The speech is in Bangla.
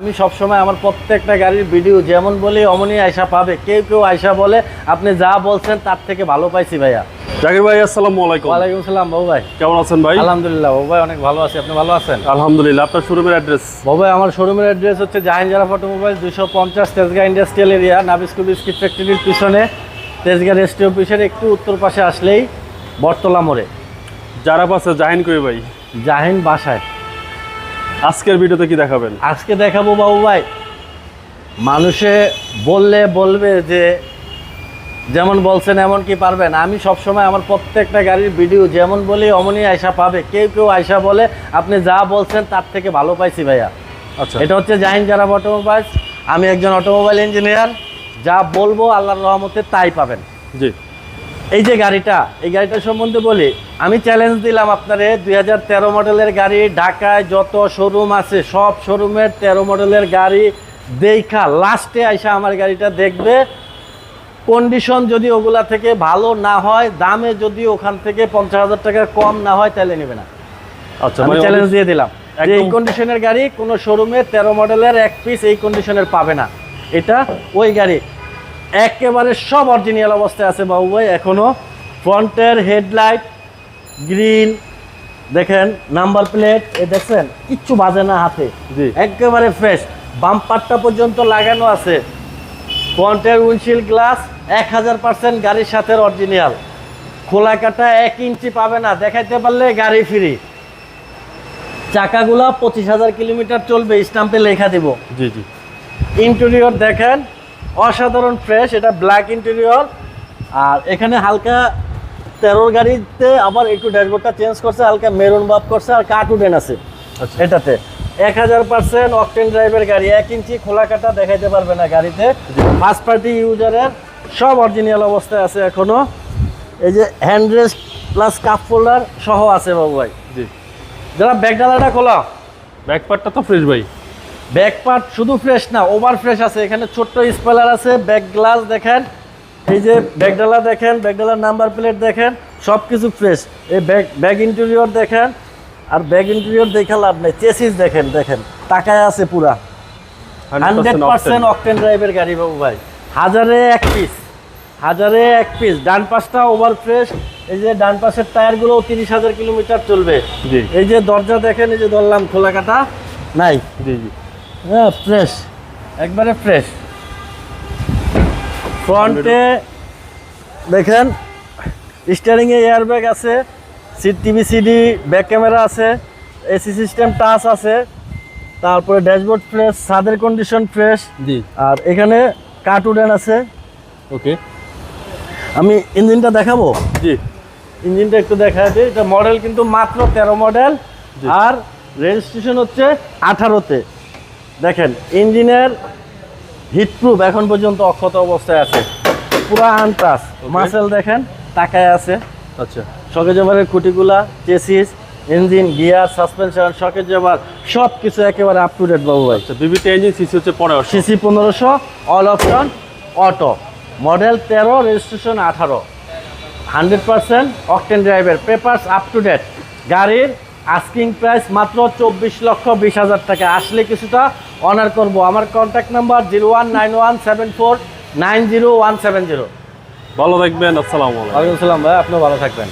আমি সবসময় আমার প্রত্যেকটা গাড়ির ভিডিও যেমন বলি অমনই আয়সা পাবে। কেউ কেউ আয়সা বলে আপনি যা বলছেন তার থেকে ভালো পাইছি ভাইয়া। জাকির ভাই আসসালামু আলাইকুম। ওয়ালাইকুম আসসালাম বাবু ভাই, কেমন আছেন ভাই? আলহামদুলিল্লাহ বাবু ভাই, অনেক ভালো আছি। আপনি ভালো আছেন? আলহামদুলিল্লাহ। আপনার শোরুমের অ্যাড্রেস? বাবু ভাই আমার শোরুমের অ্যাড্রেস হচ্ছে Jahin Jaraf automobile, 250 Tejgaon industrial area, Nabisco biscuit ফ্যাক্টরির পিছনে তেজগাঁ রেজিস্ট্রি অফিসের একটু উত্তর পাশে আসলেই বটতলা মোড়ে। যারা পাশে জাহিন কই ভাই? জাহিন বাসায়। আজকের ভিডিওতে কি দেখাবেন? আজকে দেখাবো বাবু ভাই, মানুষে বললে বলবে যে যেমন বলছেন এমন কি পারবেন। আমি সবসময় আমার প্রত্যেকটা গাড়ির ভিডিও যেমন বলি অমনই আয়সা পাবে। কেউ কেউ আয়সা বলে আপনি যা বলছেন তার থেকে ভালো পাইছি ভাইয়া। আচ্ছা, এটা হচ্ছে জাহিন জারাফ অটোমোবাইলস। আমি একজন অটোমোবাইল ইঞ্জিনিয়ার, যা বলবো আল্লাহর রহমতে তাই পাবেন। জি। এই যে গাড়িটা, এই গাড়িটার সম্বন্ধে বলি, আমি চ্যালেঞ্জ দিলাম আপনারে 2013 মডেলের গাড়ি, ঢাকায় যত শোরুম আছে সব শোরুমের 13 মডেলের গাড়ি দেখা লাস্টে আইসা আমার গাড়িটা দেখবে। কন্ডিশন যদি ওগুলা থেকে ভালো না হয়, দামে যদি ওখান থেকে 50,000 টাকা কম না হয়, তাহলে নেবে না। আচ্ছা, আমি চ্যালেঞ্জ দিয়ে দিলাম যে এই একদম কন্ডিশনের গাড়ি কোনো শোরুমে 13 মডেলের এক পিস এই কন্ডিশনের পাবে না। এটা ওই গাড়ি একেবারে সব অরিজিনাল অবস্থায় আছে বাবু ভাই। এখনো ফ্রন্টের হেডলাইট গ্রিন দেখেন, নাম্বার প্লেট এ দেখছেন কিচ্ছু বাজে না হাতে, জি। একেবারে ফ্রেশ। বাম্পারটা পর্যন্ত লাগানো আছে। ফ্রন্টের উইন্ডশিল্ড গ্লাস 1000% গাড়ির সাথে অরিজিনাল। খোলা কাটা 1 ইঞ্চি পাবে না, দেখাইতে পারলে গাড়ি ফ্রি। চাকাগুলা 25,000 কিলোমিটার চলবে, স্টাম্পে লেখা দিব। জি জি। ইন্টেরিয়র দেখেন অসাধারণ ফ্রেশ, এটা ব্ল্যাক ইন্টেরিয়র। আর এখানে হালকা 13 গাড়িতে আবার একটু ড্যাশবোর্ডটা চেঞ্জ করছে, হালকা মেরুন ভাব করছে, আর কার্টুডেন আছে আচ্ছা। এটাতে। 1000% অকটেন ড্রাইভের গাড়ি, 1 ইঞ্চি খোলা কাটা দেখাইতে পারবে না গাড়িতে। ফার্স্ট পার্টি ইউজারের সব অরিজিনাল অবস্থায় আছে এখনো। এই যে hand rest plus cup holder সহ আছে বাবু ভাই। জি। যারা ব্যাকডালাটা খোলা, ব্যাক পার্টটা তো ফ্রেশ ভাই। ব্যাক পার্ট শুধু ফ্রেশ না, ওভার ফ্রেশ আছে। এখানে ছোট্ট স্পয়লার আছে, ব্যাক গ্লাস দেখেন, এই যে ব্যাকডালা দেখেন, ব্যাকডালার নাম্বার প্লেট দেখেন, সব কিছু ফ্রেশ। এই ব্যাক ইন্টেরিয়র দেখেন, আর ব্যাক ইন্টেরিয়র দেখে লাভ নেই। চেসিস দেখেন, দেখেন তাকায় আছে পুরা 100% অকটেন ড্রাইভের গাড়ি বাবু ভাই। হাজারে এক পিস। ডান পাশটা ওভার ফ্রেশ। এই যে ডান পাশের টায়ারগুলো 30,000 কিলোমিটার চলবে। জি। এই যে দরজা দেখেন, এই যে ধরলাম খোলা কাটা নাই। জি জি। হ্যাঁ ফ্রেশ, একবারে ফ্রেশ। ফ্রন্টে দেখেন স্টিয়ারিংয়ে এয়ারব্যাগ আছে, seat TV CD, back camera আছে, এসি সিস্টেম টাচ আছে, তারপরে ড্যাশবোর্ড ফ্রেশ, ছাদের কন্ডিশন ফ্রেশ। জি। আর এখানে কার্টুডেন আছে। ওকে। আমি ইঞ্জিনটা দেখাবো। জি। ইঞ্জিনটা একটু দেখাই দিই। এটা মডেল কিন্তু মাত্র 13 মডেল, জি। আর রেজিস্ট্রেশন হচ্ছে 18-তে। দেখেন ইঞ্জিনের হিটপ্রুফ এখন পর্যন্ত অক্ষত অবস্থায় আছে, পুরা আনটাচ। মাসেল দেখেন তাকায় আছে। আচ্ছা। শকের জবারের খুঁটিগুলা, চেসিস, ইঞ্জিন, গিয়ার, সাসপেনশন, শকের জবার সব কিছু একেবারে আপ টু ডেট বাবু ভাই। আচ্ছা, বিবিটি ইঞ্জিন, সিসি হচ্ছে 1500। CC 1500, all option auto, model 13, registration 18, 100% octane ড্রাইভের, পেপারস আপ টু ডেট। গাড়ির আস্কিং প্রাইস মাত্র 24,20,000 টাকা। আসলে কিছুটা অনার করব। আমার কন্ট্যাক্ট নাম্বার 019174900170। ভালো থাকবেন। আসসালামু আলাইকুম। ওয়ালাইকুম আসসালাম ভাই, আপনিও ভালো থাকবেন।